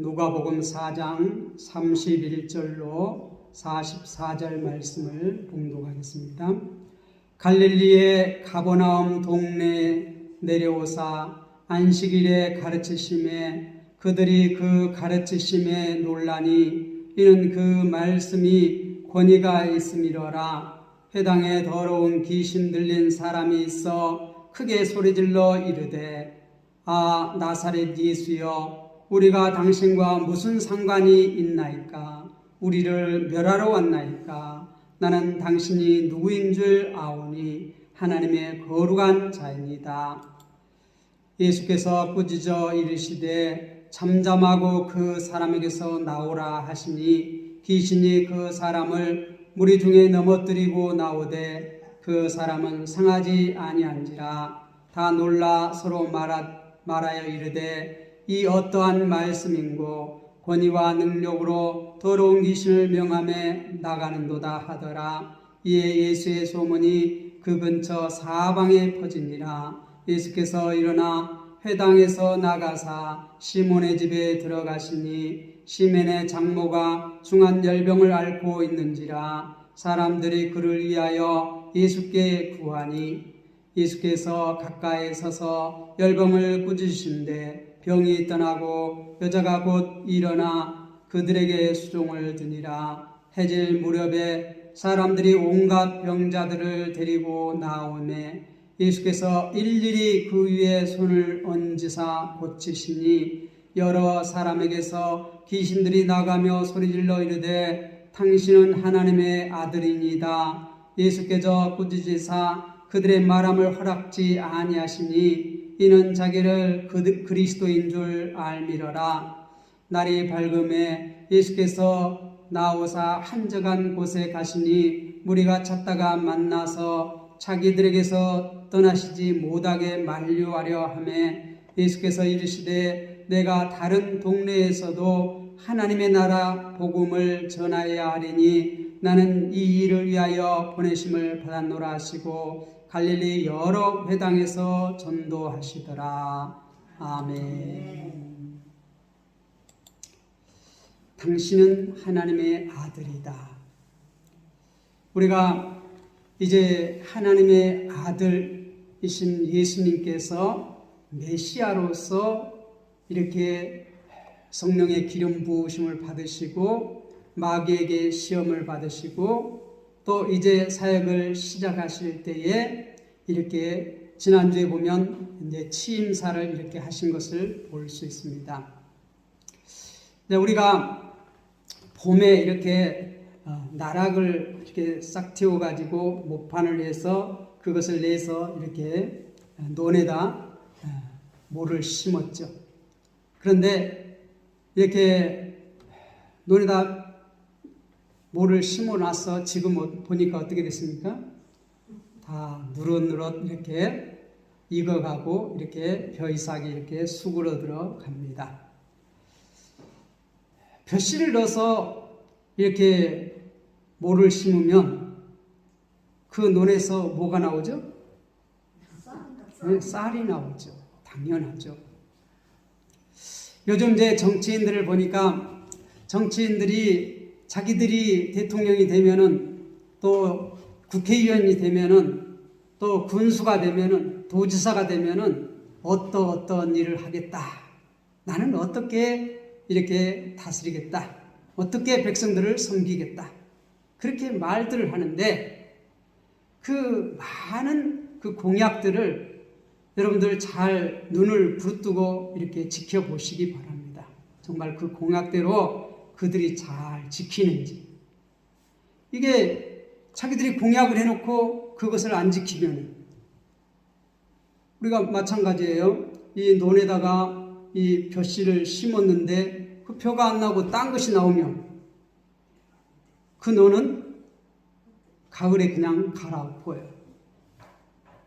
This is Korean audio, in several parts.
누가복음 4장 31절로 44절 말씀을 봉독하겠습니다. 갈릴리의 가버나움 동네에 내려오사 안식일에 가르치심에 그들이 그 가르치심에 놀라니 이는 그 말씀이 권위가 있음이로라. 회당에 더러운 귀신 들린 사람이 있어 크게 소리질러 이르되 아 나사렛 예수여 우리가 당신과 무슨 상관이 있나이까? 우리를 멸하러 왔나이까? 나는 당신이 누구인 줄 아오니 하나님의 거룩한 자입니다. 예수께서 꾸짖어 이르시되 잠잠하고 그 사람에게서 나오라 하시니 귀신이 그 사람을 무리 중에 넘어뜨리고 나오되 그 사람은 상하지 아니한지라. 다 놀라 서로 말하여 이르되 이 어떠한 말씀인고 권위와 능력으로 더러운 귀신을 명함에 나가는도다 하더라. 이에 예수의 소문이 그 근처 사방에 퍼지니라. 예수께서 일어나 회당에서 나가사 시몬의 집에 들어가시니 시몬의 장모가 중한 열병을 앓고 있는지라. 사람들이 그를 위하여 예수께 구하니 예수께서 가까이 서서 열병을 꾸짖으신대 병이 떠나고 여자가 곧 일어나 그들에게 수종을 드니라. 해질 무렵에 사람들이 온갖 병자들을 데리고 나오매 예수께서 일일이 그 위에 손을 얹으사 고치시니 여러 사람에게서 귀신들이 나가며 소리질러 이르되 당신은 하나님의 아들이니이다. 예수께서 꾸짖으사 그들의 말함을 허락지 아니하시니 이는 자기를 그리스도인 줄 알미러라. 날이 밝음에 예수께서 나오사 한적한 곳에 가시니 무리가 찾다가 만나서 자기들에게서 떠나시지 못하게 만류하려 하매 예수께서 이르시되 내가 다른 동네에서도 하나님의 나라 복음을 전하여야 하리니 나는 이 일을 위하여 보내심을 받았노라 하시고 갈릴리 여러 회당에서 전도하시더라. 아멘. 당신은 하나님의 아들이다. 우리가 이제 하나님의 아들이신 예수님께서 메시아로서 이렇게 성령의 기름 부으심을 받으시고 마귀에게 시험을 받으시고 또 이제 사역을 시작하실 때에 이렇게 지난주에 보면 이제 취임사를 이렇게 하신 것을 볼 수 있습니다. 우리가 봄에 이렇게 나락을 이렇게 싹 틔워가지고 모판을 해서 그것을 내서 이렇게 논에다 모를 심었죠. 그런데 이렇게 논에다 모를 심어놔서 지금 보니까 어떻게 됐습니까? 다 누릇누릇 이렇게 익어가고 이렇게 벼이삭이 이렇게 수그러들어 갑니다. 벼씨를 넣어서 이렇게 모를 심으면 그 논에서 뭐가 나오죠? 쌀이 나오죠. 당연하죠. 요즘 이제 정치인들을 보니까 정치인들이 자기들이 대통령이 되면은 또 국회의원이 되면은 또 군수가 되면은 도지사가 되면은 어떤 일을 하겠다. 나는 어떻게 이렇게 다스리겠다. 어떻게 백성들을 섬기겠다. 그렇게 말들을 하는데 그 많은 그 공약들을 여러분들 잘 눈을 부릅뜨고 이렇게 지켜보시기 바랍니다. 정말 그 공약대로 그들이 잘 지키는지. 이게 자기들이 공약을 해놓고 그것을 안 지키면 우리가 마찬가지예요. 이 논에다가 이 벼씨를 심었는데 그 벼가 안 나고 딴 것이 나오면 그 논은 가을에 그냥 갈아엎어요.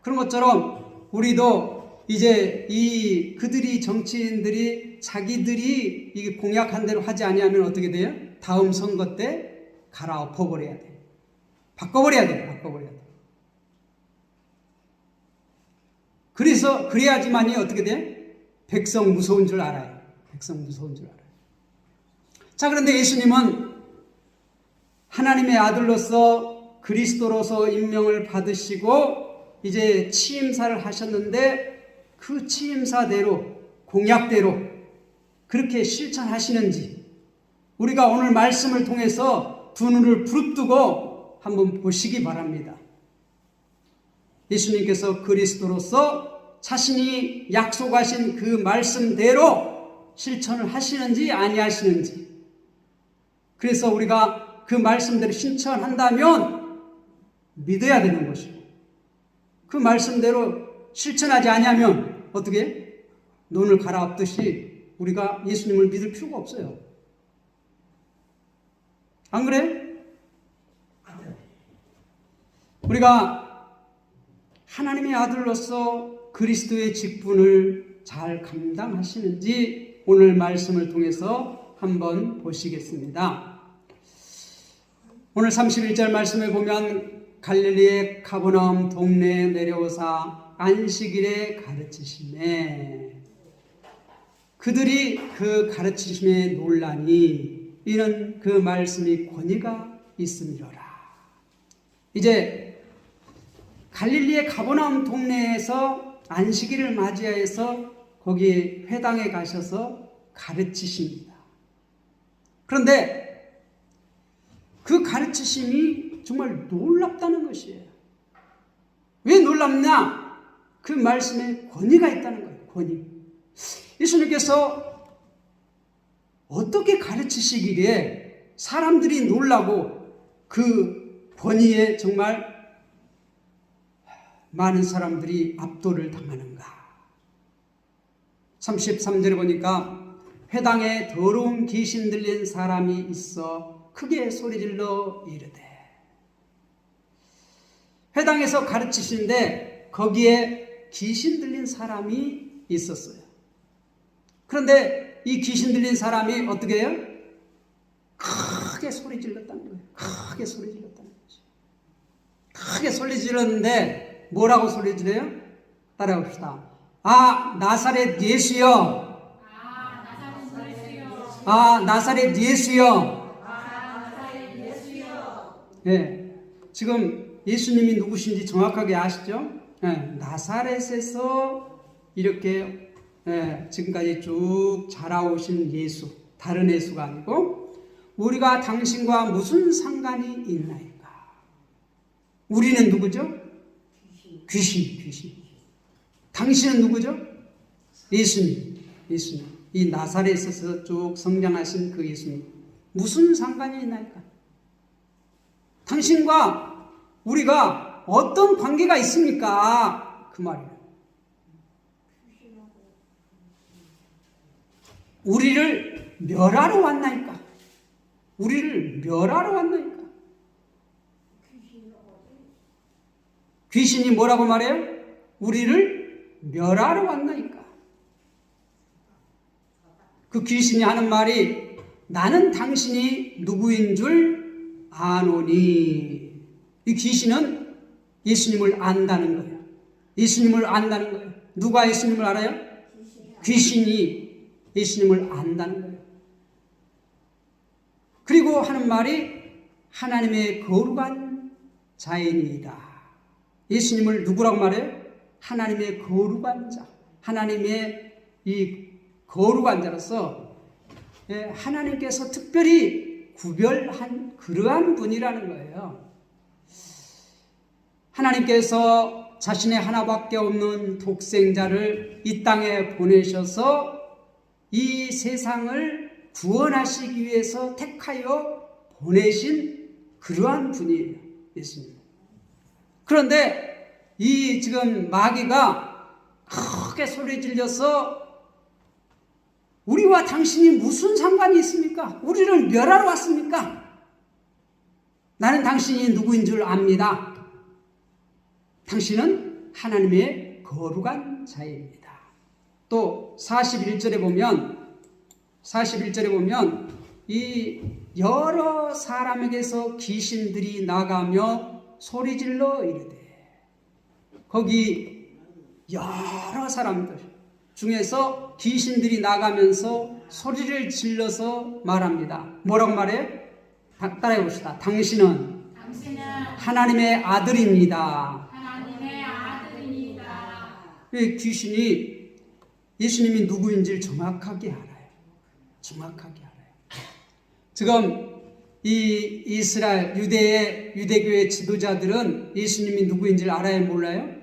그런 것처럼 우리도 이제 이 그들이 정치인들이 자기들이 이 공약한 대로 하지 아니하면 어떻게 돼요? 다음 선거 때 갈아엎어 버려야 돼. 바꿔버려야 돼. 그래서 그래야지만이 어떻게 돼? 백성 무서운 줄 알아요. 백성 무서운 줄 알아요. 자, 그런데 예수님은 하나님의 아들로서 그리스도로서 임명을 받으시고 이제 취임사를 하셨는데 그 취임사대로 공약대로 그렇게 실천하시는지 우리가 오늘 말씀을 통해서 두 눈을 부릅뜨고 한번 보시기 바랍니다. 예수님께서 그리스도로서 자신이 약속하신 그 말씀대로 실천을 하시는지 아니하시는지, 그래서 우리가 그 말씀대로 실천한다면 믿어야 되는 것이고, 그 말씀대로 실천하지 아니하면 어떻게 논을 갈아엎듯이 우리가 예수님을 믿을 필요가 없어요. 안 그래? 우리가 하나님의 아들로서 그리스도의 직분을 잘 감당하시는지 오늘 말씀을 통해서 한번 보시겠습니다. 오늘 31절 말씀을 보면 갈릴리의 가버나움 동네에 내려오사 안식일에 가르치시매 그들이 그 가르치심에 놀라니 이는 그 말씀이 권위가 있음이로라. 이제 갈릴리의 가버나움 동네에서 안식일을 맞이해서 거기 회당에 가셔서 가르치십니다. 그런데 그 가르치심이 정말 놀랍다는 것이에요. 왜 놀랍냐? 그 말씀에 권위가 있다는 거예요. 권위. 예수님께서 어떻게 가르치시기에 사람들이 놀라고 그 권위에 정말 많은 사람들이 압도를 당하는가? 33절에 보니까 회당에 더러운 귀신 들린 사람이 있어 크게 소리질러 이르되, 회당에서 가르치시는데 거기에 귀신 들린 사람이 있었어요. 그런데 이 귀신 들린 사람이 어떻게 해요? 크게 소리 질렀다는 거예요. 크게 소리 질렀다는 거죠. 크게 소리 질렀는데 뭐라고 소리 지르요? 따라합시다. 아, 나사렛 예수여. 아, 나사렛 예수여. 네, 지금 예수님이 누구신지 정확하게 아시죠? 네, 나사렛에서 이렇게 지금까지 쭉 자라오신 예수, 다른 예수가 아니고 우리가 당신과 무슨 상관이 있나이까? 우리는 누구죠? 귀신. 당신은 누구죠? 예수님. 이 나사렛에서 쭉 성장하신 그 예수님. 무슨 상관이 있나이까? 당신과 우리가 어떤 관계가 있습니까? 그 말이에요. 우리를 멸하러 왔나이까? 우리를 멸하러 왔나이까? 귀신이 뭐라고 말해요? 우리를 멸하러 왔나이까? 그 귀신이 하는 말이 나는 당신이 누구인 줄 아노니. 이 귀신은 예수님을 안다는 거예요. 예수님을 안다는 거예요. 누가 예수님을 알아요? 귀신이 예수님을 안다는 거예요. 그리고 하는 말이 하나님의 거룩한 자이니이다. 예수님을 누구라고 말해요? 하나님의 거룩한 자. 하나님의 이 거룩한 자로서 하나님께서 특별히 구별한 그러한 분이라는 거예요. 하나님께서 자신의 하나밖에 없는 독생자를 이 땅에 보내셔서 이 세상을 구원하시기 위해서 택하여 보내신 그러한 분이에요. 예수님. 그런데 이 지금 마귀가 크게 소리 질려서 우리와 당신이 무슨 상관이 있습니까? 우리를 멸하러 왔습니까? 나는 당신이 누구인 줄 압니다. 당신은 하나님의 거룩한 자입니다. 또 41절에 보면 이 여러 사람에게서 귀신들이 나가며 소리질러 이르되, 거기 여러 사람들 중에서 귀신들이 나가면서 소리를 질러서 말합니다. 뭐라고 말해요? 따라해 봅시다. 당신은 하나님의 아들입니다. 왜 귀신이 예수님이 누구인지를 정확하게 알아요. 정확하게 알아요. 지금 이 이스라엘 유대교의 지도자들은 예수님이 누구인지를 알아요? 몰라요?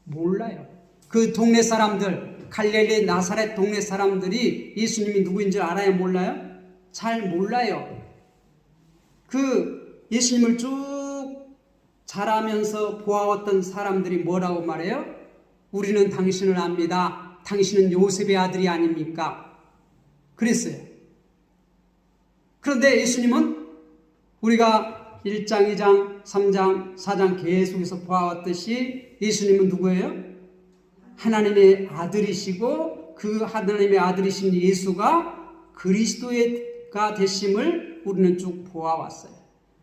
몰라요. 그 동네 사람들, 갈릴리 나사렛 동네 사람들이 예수님이 누구인지 알아요? 몰라요? 잘 몰라요. 그 예수님을 쭉 자라면서 보아왔던 사람들이 뭐라고 말해요? 우리는 당신을 압니다. 당신은 요셉의 아들이 아닙니까? 그랬어요. 그런데 예수님은 우리가 1장, 2장, 3장, 4장 계속해서 보아왔듯이 예수님은 누구예요? 하나님의 아들이시고 그 하나님의 아들이신 예수가 그리스도가 되심을 우리는 쭉 보아왔어요.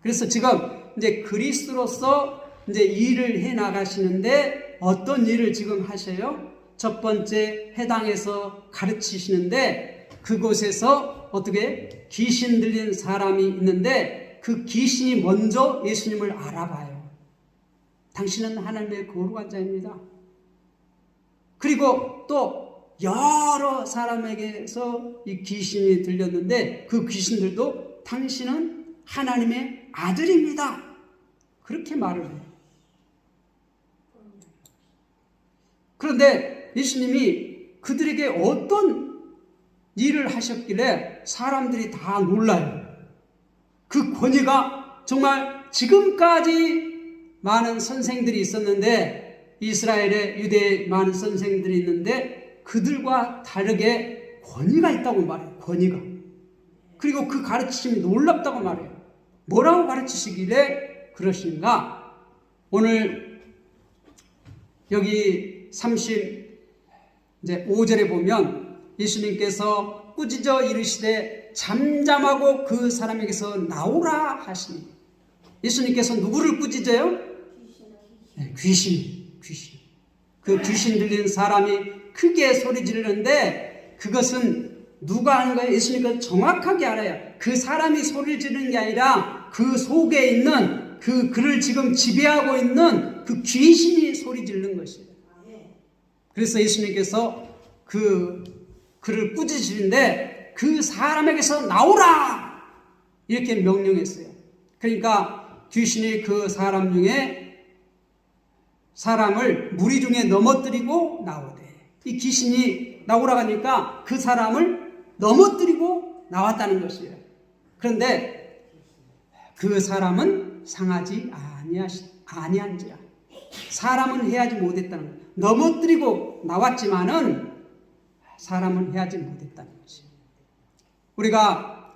그래서 지금 이제 그리스도로서 이제 일을 해 나가시는데 어떤 일을 지금 하셔요? 첫 번째 해당에서 가르치시는데 그곳에서 어떻게 귀신 들린 사람이 있는데 그 귀신이 먼저 예수님을 알아봐요. 당신은 하나님의 거룩한 자입니다. 그리고 또 여러 사람에게서 이 귀신이 들렸는데 그 귀신들도 당신은 하나님의 아들입니다. 그렇게 말을 해요. 그런데 예수님이 그들에게 어떤 일을 하셨길래 사람들이 다 놀라요. 그 권위가 정말 지금까지 많은 선생들이 있었는데 이스라엘에 유대에 많은 선생들이 있는데 그들과 다르게 권위가 있다고 말해요. 권위가. 그리고 그 가르치심이 놀랍다고 말해요. 뭐라고 가르치시길래 그러신가? 오늘 여기 35절에 보면 예수님께서 꾸짖어 이르시되 잠잠하고 그 사람에게서 나오라 하시니 예수님께서 누구를 꾸짖어요? 귀신. 그 귀신 들린 사람이 크게 소리 지르는데 그것은 누가 하는 거예요? 예수님께서 정확하게 알아요. 그 사람이 소리를 지르는 게 아니라 그 속에 있는 그를 지금 지배하고 있는 그 귀신이 소리 지르는 것이에요. 그래서 예수님께서 그를 꾸짖으시는데 그 사람에게서 나오라! 이렇게 명령했어요. 그러니까 귀신이 그 사람 중에 사람을 무리 중에 넘어뜨리고 나오대. 이 귀신이 나오라 하니까 그 사람을 넘어뜨리고 나왔다는 것이에요. 그런데 그 사람은 상하지 아니한지야. 사람은 해하지 못했다는 거예요. 넘어뜨리고 나왔지만은 사람은 해하지 못했다는 것이에요. 우리가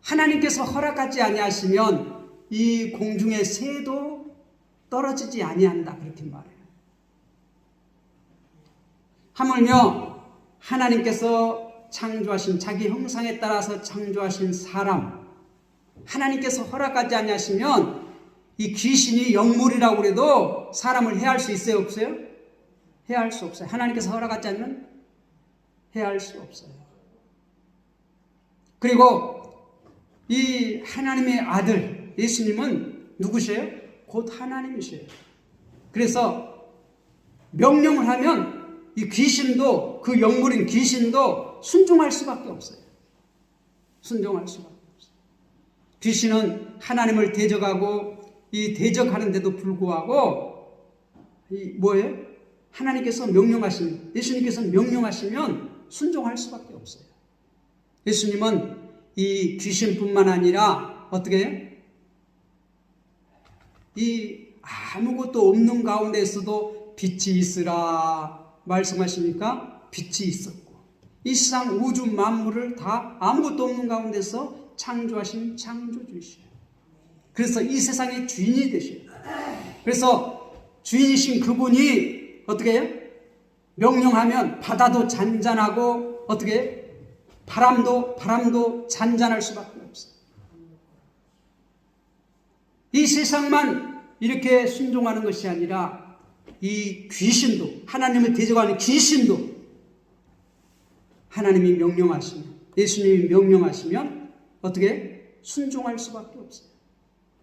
하나님께서 허락하지 아니하시면 이 공중의 새도 떨어지지 아니한다 그렇게 말해요. 하물며 하나님께서 창조하신 자기 형상에 따라서 창조하신 사람 하나님께서 허락하지 아니하시면 이 귀신이 영물이라고 그래도 사람을 해할 수 있어요? 없어요? 해할 수 없어요. 하나님께서 허락하지 않으면 해할 수 없어요. 그리고 이 하나님의 아들 예수님은 누구세요? 곧 하나님이세요. 그래서 명령을 하면 이 귀신도 그 영물인 귀신도 순종할 수밖에 없어요. 순종할 수밖에 없어요. 귀신은 하나님을 대적하고 이 대적하는데도 불구하고 이 뭐예요? 하나님께서 명령하시면 예수님께서 명령하시면 순종할 수밖에 없어요. 예수님은 이 귀신뿐만 아니라 어떻게 해요? 이 아무것도 없는 가운데서도 빛이 있으라 말씀하시니까 빛이 있었고 이 세상 우주 만물을 다 아무것도 없는 가운데서 창조하신 창조주이시에요. 그래서 이 세상의 주인이 되셔요. 그래서 주인이신 그분이 어떻게 해요? 명령하면 바다도 잔잔하고 어떻게 해요? 바람도 잔잔할 수밖에 없어요. 이 세상만 이렇게 순종하는 것이 아니라 이 귀신도 하나님을 대적하는 귀신도 하나님이 명령하시면, 예수님이 명령하시면 어떻게 순종할 수밖에 없어요.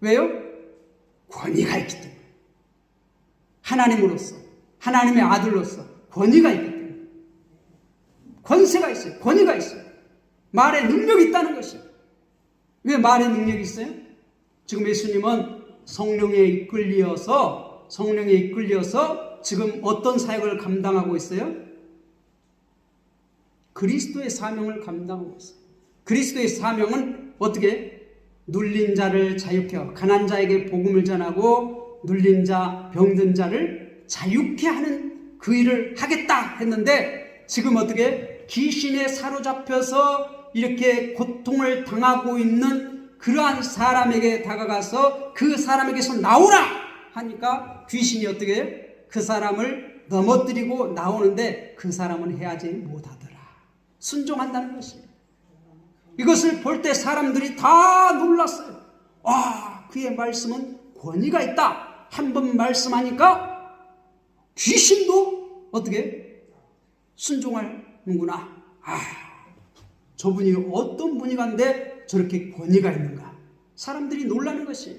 왜요? 권위가 있기 때문에. 하나님으로서, 하나님의 아들로서 권위가 있기 때문에. 권세가 있어요. 권위가 있어요. 말에 능력이 있다는 것이에요. 왜 말에 능력이 있어요? 지금 예수님은 성령에 이끌려서 지금 어떤 사역을 감당하고 있어요? 그리스도의 사명을 감당하고 있어요. 그리스도의 사명은 어떻게? 눌린 자를 자유케 하고, 가난한 자에게 복음을 전하고, 눌린 자, 병든 자를 자유케 하는 그 일을 하겠다 했는데, 지금 어떻게? 귀신에 사로잡혀서 이렇게 고통을 당하고 있는 그러한 사람에게 다가가서 그 사람에게서 나오라 하니까 귀신이 어떻게 해요? 그 사람을 넘어뜨리고 나오는데 그 사람은 해하지 못하더라. 순종한다는 것이에요. 이것을 볼 때 사람들이 다 놀랐어요. 와, 그의 말씀은 권위가 있다. 한 번 말씀하니까 귀신도 어떻게 순종하는구나. 저분이 어떤 분이 간데 저렇게 권위가 있는가. 사람들이 놀라는 것이에요.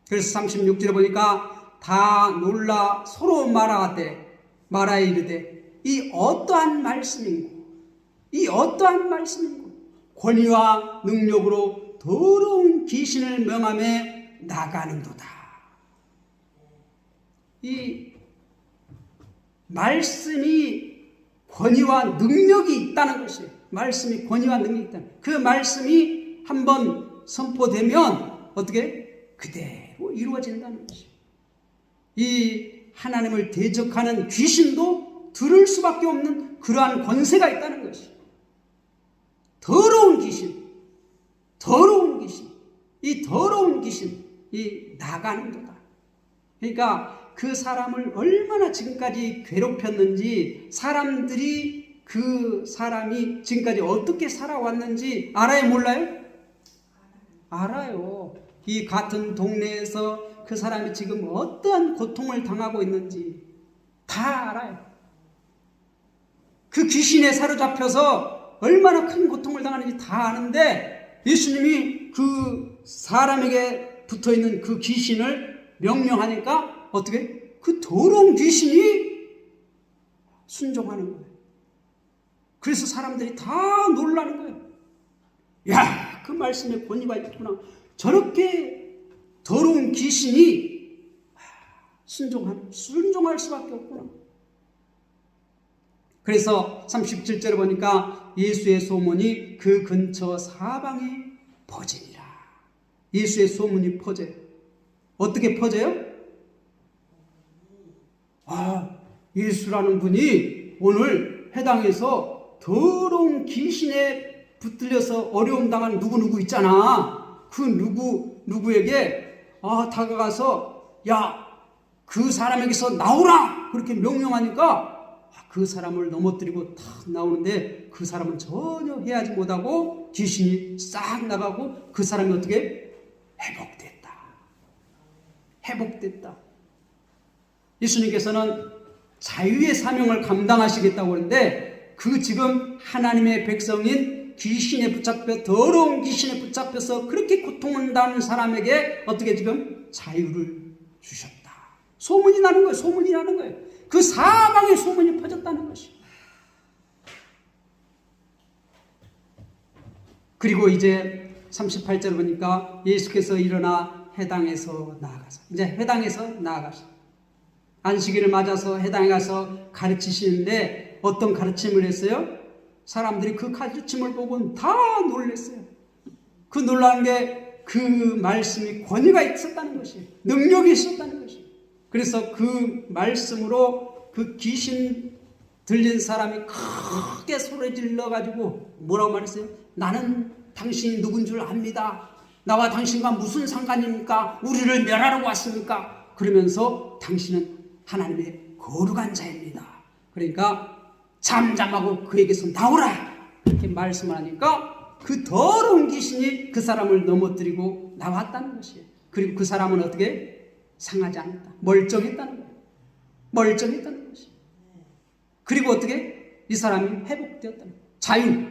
그래서 36절에 보니까 다 놀라 서로 말하여 이르되 이 어떠한 말씀인고, 이 어떠한 말씀인고, 권위와 능력으로 더러운 귀신을 명함에 나가는도다. 이 말씀이 권위와 능력이 있다는 것이에요. 말씀이 권위와 능력이 있다는, 그 말씀이 한번 선포되면 어떻게? 그대로 이루어진다는 것이에요. 이 하나님을 대적하는 귀신도 들을 수밖에 없는 그러한 권세가 있다는 것이에요. 더러운 귀신, 이 더러운 귀신이 나가는도다. 그러니까 그 사람을 얼마나 지금까지 괴롭혔는지, 사람들이 그 사람이 지금까지 어떻게 살아왔는지 알아요, 몰라요? 알아요. 이 같은 동네에서 그 사람이 지금 어떠한 고통을 당하고 있는지 다 알아요. 그 귀신에 사로잡혀서 얼마나 큰 고통을 당하는지 다 아는데, 예수님이 그 사람에게 붙어있는 그 귀신을 명령하니까 어떻게? 그 더러운 귀신이 순종하는 거예요. 그래서 사람들이 다 놀라는 거예요. 야, 그 말씀에 권위가 있구나. 저렇게 더러운 귀신이 순종할 수밖에 없구나. 그래서 37절에 보니까 예수의 소문이 그 근처 사방에 퍼지니라. 예수의 소문이 퍼져요. 어떻게 퍼져요? 예수라는 분이 오늘 해당에서 더러운 귀신에 붙들려서 어려움 당한 누구 있잖아. 그 누구에게 다가가서 야, 그 사람에게서 나오라 그렇게 명령하니까 그 사람을 넘어뜨리고 탁 나오는데, 그 사람은 전혀 해하지 못하고 귀신이 싹 나가고 그 사람이 어떻게? 회복됐다. 예수님께서는 자유의 사명을 감당하시겠다고 하는데, 그 지금 하나님의 백성인 더러운 귀신에 붙잡혀서 그렇게 고통을 당하는 사람에게 어떻게 지금 자유를 주셨다. 소문이 나는 거예요. 그 사방에 소문이 퍼졌다는 것이에요. 그리고 이제 38절 보니까 예수께서 일어나 회당에서 나아가서 안식일을 맞아서 회당에 가서 가르치시는데 어떤 가르침을 했어요? 사람들이 그 가르침을 보고 다 놀랐어요. 그 놀라는 게 그 말씀이 권위가 있었다는 것이에요. 능력이 있었다는 것이에요. 그래서 그 말씀으로 그 귀신 들린 사람이 크게 소리 질러가지고 뭐라고 말했어요? 나는 당신이 누군 줄 압니다. 나와 당신과 무슨 상관입니까? 우리를 멸하러 왔습니까? 그러면서 당신은 하나님의 거룩한 자입니다. 그러니까 잠잠하고 그에게서 나오라 이렇게 말씀을 하니까 그 더러운 귀신이 그 사람을 넘어뜨리고 나왔다는 것이에요. 그리고 그 사람은 어떻게? 상하지 않았다. 멀쩡했다는 거예요. 그리고 어떻게? 이 사람이 회복되었다는 거예요. 자유.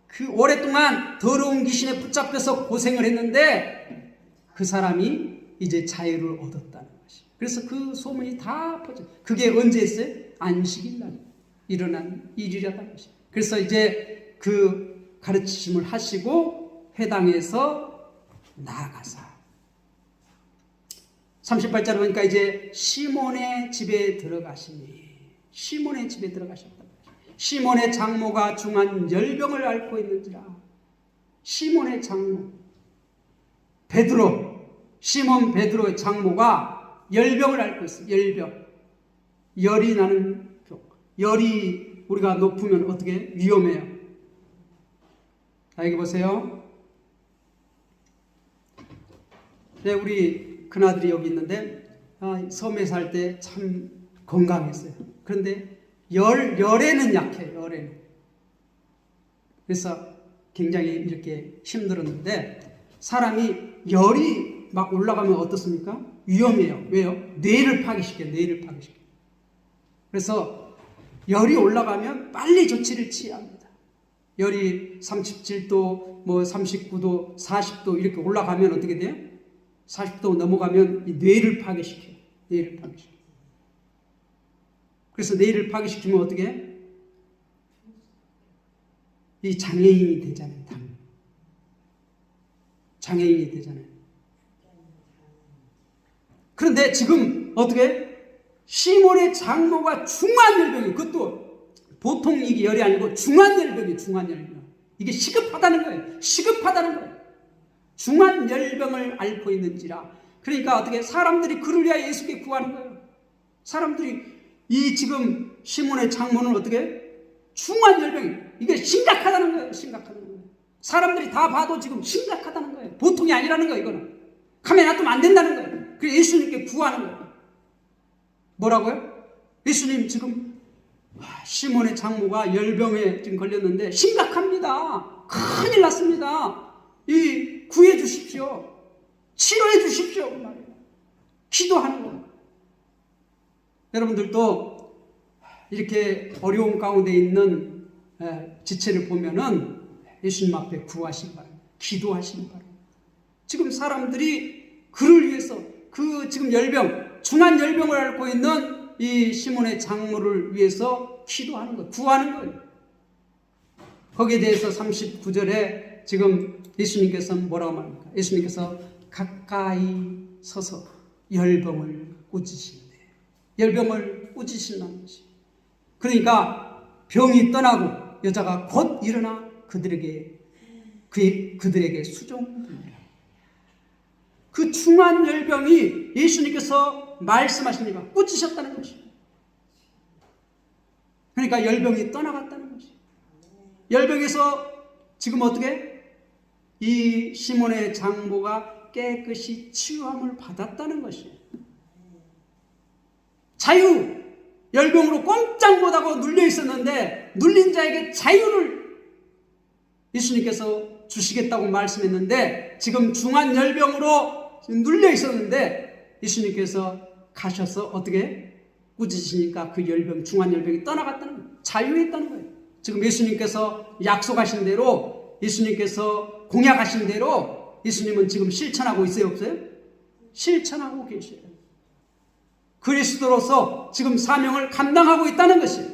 그 오랫동안 더러운 귀신에 붙잡혀서 고생을 했는데 그 사람이 이제 자유를 얻었다는 것이. 그래서 그 소문이 다 퍼져. 그게 언제 했어요? 안식일 날 일어난 일이라는 것이. 그래서 이제 그 가르치심을 하시고 회당에서 나아가사 38절에 보니까 이제 시몬의 집에 들어가시니 시몬의 집에 들어가셨다. 시몬의 장모가 중한 열병을 앓고 있는지라. 시몬의 장모 베드로, 시몬 베드로의 장모가 열병을 앓고 있어요. 열병. 열이 나는 병. 열이 우리가 높으면 어떻게 위험해요. 자, 여기 보세요. 네, 우리 큰아들이 여기 있는데 섬에 살 때 참 건강했어요. 그런데 열에는 약해요. 열에는. 그래서 굉장히 이렇게 힘들었는데 사람이 열이 막 올라가면 어떻습니까? 위험해요. 왜요? 뇌를 파괴시켜요. 뇌를 파괴시켜요. 그래서 열이 올라가면 빨리 조치를 취해야 합니다. 열이 37도, 뭐 39도, 40도 이렇게 올라가면 어떻게 돼요? 40도 넘어가면 이 뇌를 파괴시켜요. 뇌를 파괴시켜요. 그래서 뇌를 파괴시키면 어떻게 해요? 이 장애인이 되잖아요. 장애인이 되잖아요. 그런데 지금 어떻게 시몬의 장모가 중환열병이, 그것도 보통 이게 열이 아니고 중환열병이에요. 중환열병. 이게 시급하다는 거예요. 시급하다는 거예요. 중환열병을 앓고 있는지라. 그러니까 어떻게 사람들이 그를 위하여 예수께 구하는 거예요. 사람들이 이 지금 시몬의 장모는 어떻게 중환열병이, 이게 심각하다는 거예요. 심각하다는 거예요. 사람들이 다 봐도 지금 심각하다는 거예요. 보통이 아니라는 거예요. 이거는 가만히 놔두면 안 된다는 거예요. 그래서 예수님께 구하는 거예요. 뭐라고요? 예수님, 지금 시몬의 장모가 열병에 지금 걸렸는데 심각합니다. 큰일 났습니다. 이 구해 주십시오. 치료해 주십시오. 그 말이에요. 기도하는 거예요. 여러분들도 이렇게 어려운 가운데 있는 지체를 보면은 예수님 앞에 구하시기 바랍니다. 기도하시기 바랍니다. 지금 사람들이 그를 위해서 그 지금 열병, 중한 열병을 앓고 있는 이 시몬의 장모를 위해서 기도하는 것, 구하는 거예요. 거기에 대해서 39절에 지금 예수님께서 뭐라고 말합니까? 예수님께서 가까이 서서 열병을 꾸짖으신대. 열병을 꾸짖으신다는 것이. 그러니까 병이 떠나고 여자가 곧 일어나 그들에게 수종되니라. 그 중한 열병이 예수님께서 말씀하시니까 꾸짖으셨다는 것이. 그러니까 열병이 떠나갔다는 것이. 열병에서 지금 어떻게? 이 시몬의 장모가 깨끗이 치유함을 받았다는 것이에요. 자유! 열병으로 꼼짝 못하고 눌려 있었는데 눌린 자에게 자유를 예수님께서 주시겠다고 말씀했는데 지금 중한 열병으로 눌려 있었는데 예수님께서 가셔서 어떻게 꾸짖으시니까 그 열병, 중한 열병이 떠나갔다는 거예요. 자유했다는 거예요. 지금 예수님께서 약속하신 대로, 예수님께서 공약하신 대로 예수님은 지금 실천하고 있어요, 없어요? 실천하고 계셔요. 그리스도로서 지금 사명을 감당하고 있다는 것이에요.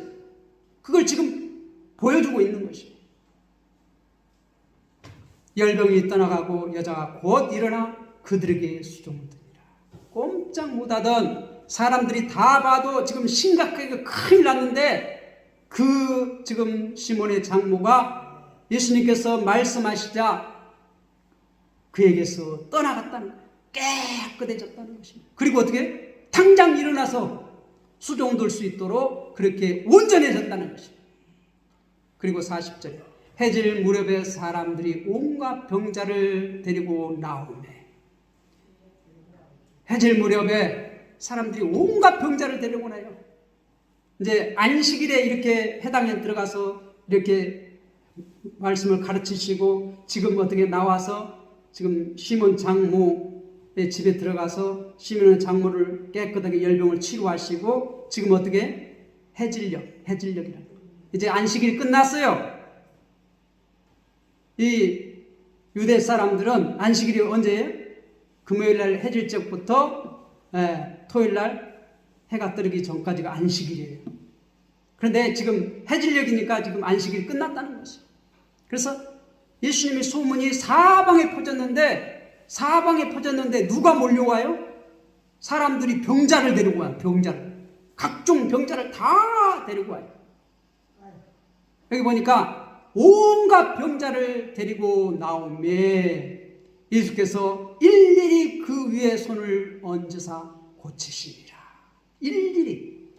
그걸 지금 보여주고 있는 것이에요. 열병이 떠나가고 여자가 곧 일어나 그들에게 수종을 드리라. 꼼짝 못하던 사람들이 다 봐도 지금 심각하게 큰일 났는데 그 지금 시몬의 장모가 예수님께서 말씀하시자 그에게서 떠나갔다는 거예요. 깨끗해졌다는 것입니다. 그리고 어떻게? 당장 일어나서 수종들 수 있도록 그렇게 온전해졌다는 것입니다. 그리고 40절에 해질 무렵에 사람들이 온갖 병자를 데리고 나오매. 해질 무렵에 사람들이 온갖 병자를 데리고 나요. 이제 안식일에 이렇게 회당에 들어가서 이렇게 말씀을 가르치시고 지금 어떻게 나와서 지금 시몬 장모의 집에 들어가서 시몬 장모를 깨끗하게 열병을 치료하시고 지금 어떻게 해질녘이라 이제 안식일이 끝났어요. 이 유대 사람들은 안식일이 언제예요? 금요일날 해질적부터 토요일날 해가 뜨기 전까지가 안식일이에요. 그런데 지금 해질녘이니까 지금 안식일이 끝났다는 것이에요. 그래서 예수님의 소문이 사방에 퍼졌는데 누가 몰려와요? 사람들이 병자를 데리고 와요. 병자를. 각종 병자를 다 데리고 와요. 여기 보니까 온갖 병자를 데리고 나오매 예수께서 일일이 그 위에 손을 얹으사 고치시리라. 일일이.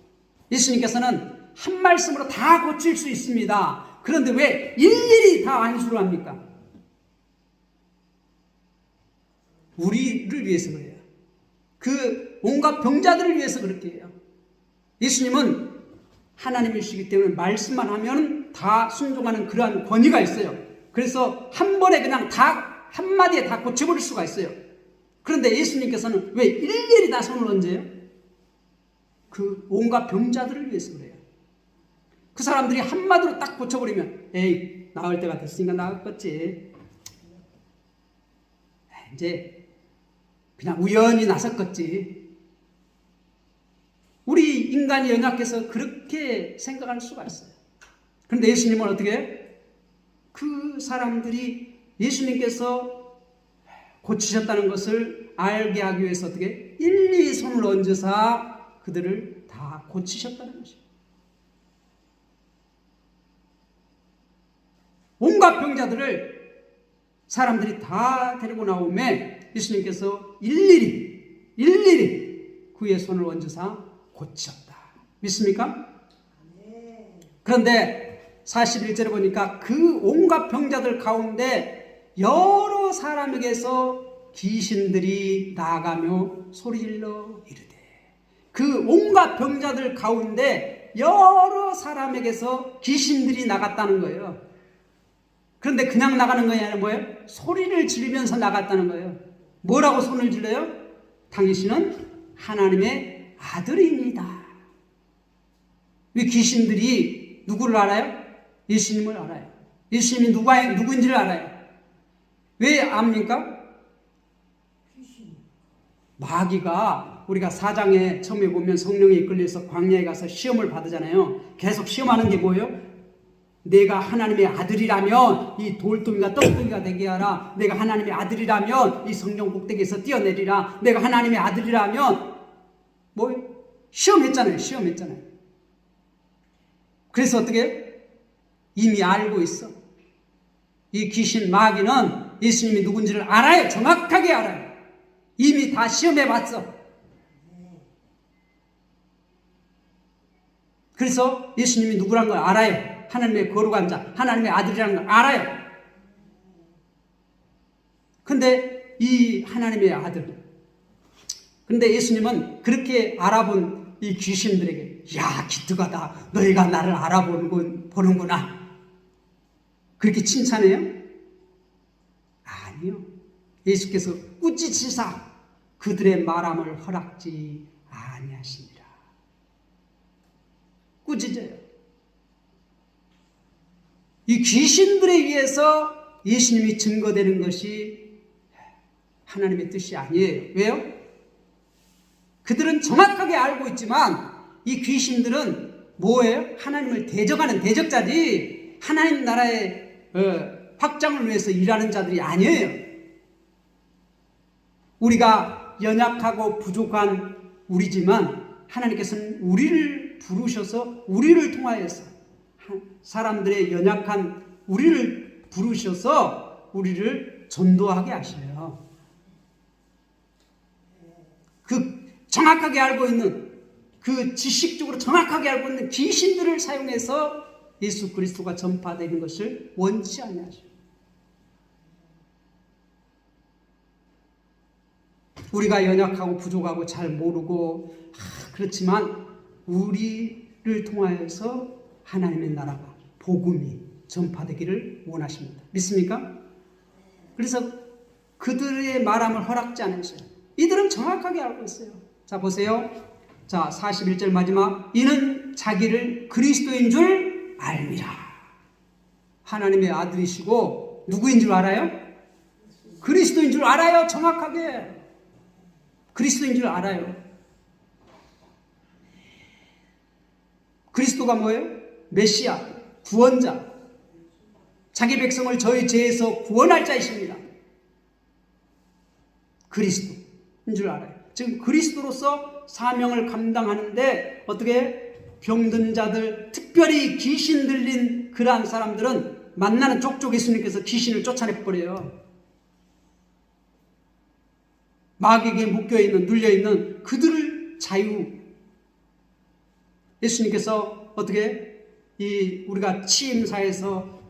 예수님께서는 한 말씀으로 다 고칠 수 있습니다. 그런데 왜 일일이 다 안수를 합니까? 우리를 위해서 그래요. 그 온갖 병자들을 위해서 그렇게 해요. 예수님은 하나님이시기 때문에 말씀만 하면 다 순종하는 그러한 권위가 있어요. 그래서 한 번에 그냥 다 한마디에 다 고쳐버릴 수가 있어요. 그런데 예수님께서는 왜 일일이 다 손을 얹어요? 그 온갖 병자들을 위해서 그래요. 그 사람들이 한마디로 딱 고쳐버리면 에이 나을 때가 됐으니까 나았겠지. 이제 그냥 우연히 나섰겠지. 우리 인간이 연약해서 그렇게 생각할 수가 있어요. 그런데 예수님은 어떻게 해요? 그 사람들이 예수님께서 고치셨다는 것을 알게 하기 위해서 어떻게 해요? 일일이 손을 얹으사 그들을 다 고치셨다는 것이에요. 온갖 병자들을 사람들이 다 데리고 나오매 예수님께서 일일이 그의 손을 얹으사 고치셨다. 믿습니까? 그런데 41절에 보니까 그 온갖 병자들 가운데 여러 사람에게서 귀신들이 나가며 소리질러 이르되, 그 온갖 병자들 가운데 여러 사람에게서 귀신들이 나갔다는 거예요. 그런데 그냥 나가는 거 아니라 뭐예요? 소리를 지르면서 나갔다는 거예요. 뭐라고 손을 질러요? 당신은 하나님의 아들입니다. 왜 귀신들이 누구를 알아요? 예수님을 알아요. 예수님이 누구인지를 알아요. 왜 압니까? 마귀가 우리가 4장에 처음에 보면 성령에 이끌려서 광야에 가서 시험을 받으잖아요. 계속 시험하는 게 뭐예요? 내가 하나님의 아들이라면 이 돌덩이가 떡덩이가 되게 하라. 내가 하나님의 아들이라면 이 성령 꼭대기에서 뛰어내리라. 내가 하나님의 아들이라면 시험했잖아요. 그래서 어떻게? 이미 알고 있어. 이 귀신 마귀는 예수님이 누군지를 알아요. 정확하게 알아요. 이미 다 시험해봤어. 그래서 예수님이 누구란 걸 알아요. 하나님의 거룩한 자, 하나님의 아들이라는 걸 알아요. 근데 이 하나님의 아들, 근데 예수님은 그렇게 알아본 이 귀신들에게 야 기특하다, 너희가 나를 알아보는구나, 그렇게 칭찬해요? 아니요. 예수께서 꾸짖으사 그들의 말함을 허락지 아니하시니라. 꾸짖어요. 이 귀신들에 의해서 예수님이 증거되는 것이 하나님의 뜻이 아니에요. 왜요? 그들은 정확하게 알고 있지만 이 귀신들은 뭐예요? 하나님을 대적하는 대적자지 하나님 나라의 확장을 위해서 일하는 자들이 아니에요. 우리가 연약하고 부족한 우리지만 하나님께서는 우리를 부르셔서 우리를 통하여서 사람들의 연약한 우리를 부르셔서 우리를 전도하게 하셔요. 그 정확하게 알고 있는, 그 지식적으로 정확하게 알고 있는 귀신들을 사용해서 예수 그리스도가 전파되는 것을 원치 아니하셔요. 우리가 연약하고 부족하고 잘 모르고 그렇지만 우리를 통하여서 하나님의 나라가, 복음이 전파되기를 원하십니다. 믿습니까? 그래서 그들의 말함을 허락지 않으셔요. 이들은 정확하게 알고 있어요. 자 보세요. 자 41절 마지막, 이는 자기를 그리스도인 줄 알미라. 하나님의 아들이시고 누구인 줄 알아요? 그리스도인 줄 알아요. 정확하게 그리스도인 줄 알아요. 그리스도가 뭐예요? 메시아, 구원자, 자기 백성을 저희 죄에서 구원할 자이십니다. 그리스도인 줄 알아요. 지금 그리스도로서 사명을 감당하는데 어떻게 병든 자들, 특별히 귀신 들린 그러한 사람들은 만나는 족족 예수님께서 귀신을 쫓아내버려요. 마귀에게 묶여있는, 눌려있는 그들을 예수님께서 어떻게 우리가 취임사에서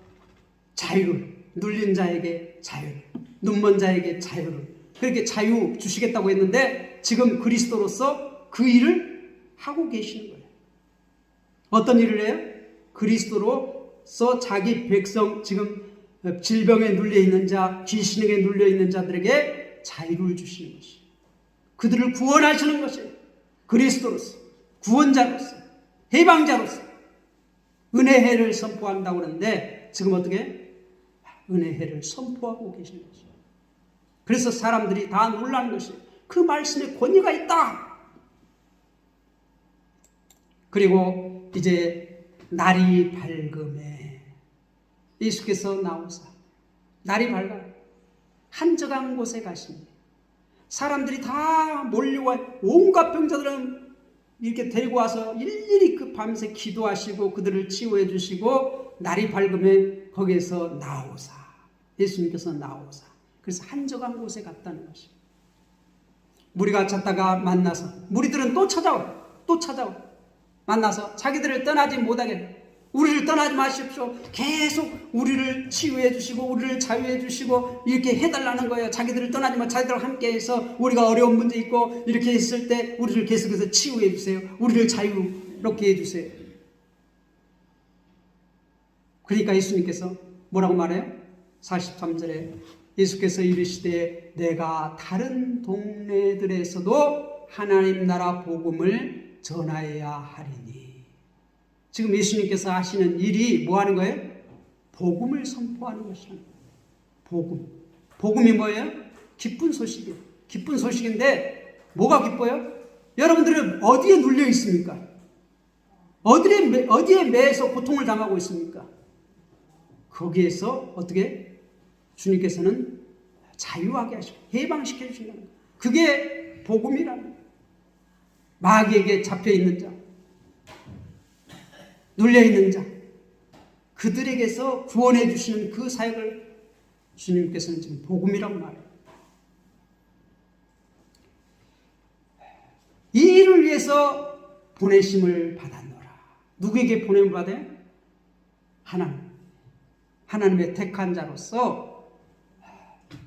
자유를, 눌린 자에게 자유를, 눈먼 자에게 자유를, 그렇게 자유 주시겠다고 했는데 지금 그리스도로서 그 일을 하고 계시는 거예요. 어떤 일을 해요? 그리스도로서 자기 백성, 지금 질병에 눌려있는 자, 귀신에게 눌려있는 자들에게 자유를 주시는 것이, 그들을 구원하시는 것이 그리스도로서, 구원자로서, 해방자로서 은혜해를 선포한다고 하는데 지금 어떻게? 은혜해를 선포하고 계시는 것이. 그래서 사람들이 다 놀라는 것이 그 말씀에 권위가 있다. 그리고 이제 날이 밝음에 예수께서 나오사, 날이 밝아요. 한적한 곳에 가십니다. 사람들이 다 몰려와, 온갖 병자들은 이렇게 데리고 와서 일일이 그 밤새 기도하시고 그들을 치유해 주시고 날이 밝음에 거기에서 나오사, 예수님께서 나오사. 그래서 한적한 곳에 갔다는 것이. 무리가 찾다가 만나서 무리들은 또 찾아오. 만나서 자기들을 떠나지 못하게, 우리를 떠나지 마십시오. 계속 우리를 치유해 주시고 우리를 자유해 주시고 이렇게 해달라는 거예요. 자기들을 떠나지 마. 자기들과 함께해서 우리가 어려운 문제 있고 이렇게 했을 때 우리를 계속해서 치유해 주세요. 우리를 자유롭게 해주세요. 그러니까 예수님께서 뭐라고 말해요? 43절에 예수께서 이르시되 내가 다른 동네들에서도 하나님 나라 복음을 전하여야 하리니. 지금 예수님께서 하시는 일이 뭐 하는 거예요? 복음을 선포하는 것이에요. 복음이 뭐예요? 기쁜 소식이에요. 기쁜 소식인데 뭐가 기뻐요? 여러분들은 어디에 눌려 있습니까? 어디에 매여서 고통을 당하고 있습니까? 거기에서 어떻게 주님께서는 자유하게 하시고 해방시켜 주신다는 거예요. 그게 복음이라는 거예요. 마귀에게 잡혀있는 자, 눌려있는 자, 그들에게서 구원해 주시는 그 사역을 주님께서는 지금 복음이라고 말해요. 이 일을 위해서 보내심을 받았노라. 누구에게 보냄을 받아요? 하나님의 택한 자로서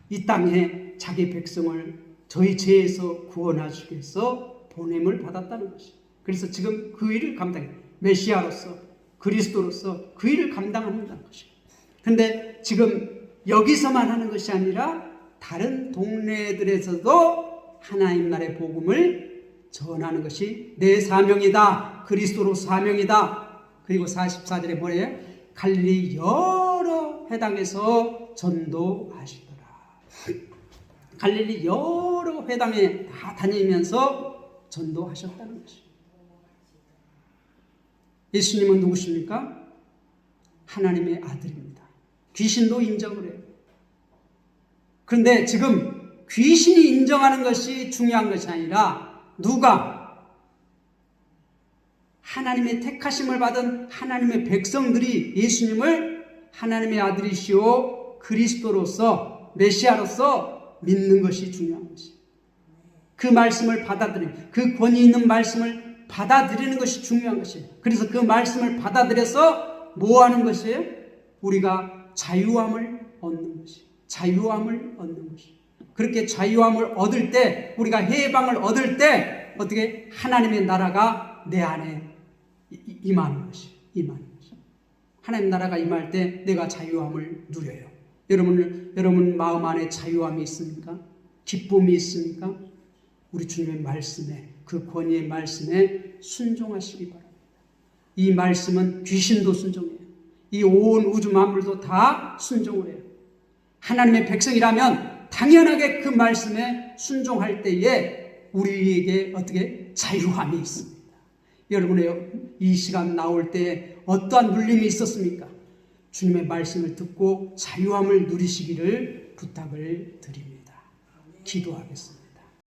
이 땅에 자기 백성을 저희 죄에서 구원하시기 위해서 보냄을 받았다는 것이. 그래서 지금 그 일을 감당해요. 메시아로서, 그리스도로서 그 일을 감당한다는 것이. 그런데 지금 여기서만 하는 것이 아니라 다른 동네들에서도 하나님 나라의 복음을 전하는 것이 내 사명이다. 그리스도로 사명이다. 그리고 44절에 뭐예요? 갈릴리 여러 회당에서 전도하시더라. 갈릴리 여러 회당에 다 다니면서 전도하셨다는 것이에요. 예수님은 누구십니까? 하나님의 아들입니다. 귀신도 인정을 해요. 그런데 지금 귀신이 인정하는 것이 중요한 것이 아니라 누가 하나님의 택하심을 받은 하나님의 백성들이 예수님을 하나님의 아들이시오 그리스도로서 메시아로서 믿는 것이 중요한 것이에요. 그 말씀을 받아들이는, 그 권위 있는 말씀을 받아들이는 것이 중요한 것이에요. 그래서 그 말씀을 받아들여서 뭐 하는 것이에요? 우리가 자유함을 얻는 것이에요. 자유함을 얻는 것이에요. 그렇게 자유함을 얻을 때, 우리가 해방을 얻을 때 어떻게 하나님의 나라가 내 안에 임하는 것이에요. 임하는 것이에요. 하나님 나라가 임할 때 내가 자유함을 누려요. 여러분 마음 안에 자유함이 있습니까? 기쁨이 있습니까? 우리 주님의 말씀에, 그 권위의 말씀에 순종하시기 바랍니다. 이 말씀은 귀신도 순종해요. 이 온 우주 만물도 다 순종을 해요. 하나님의 백성이라면 당연하게 그 말씀에 순종할 때에 우리에게 어떻게 자유함이 있습니다. 여러분의 이 시간 나올 때 어떠한 눌림이 있었습니까? 주님의 말씀을 듣고 자유함을 누리시기를 부탁을 드립니다. 기도하겠습니다.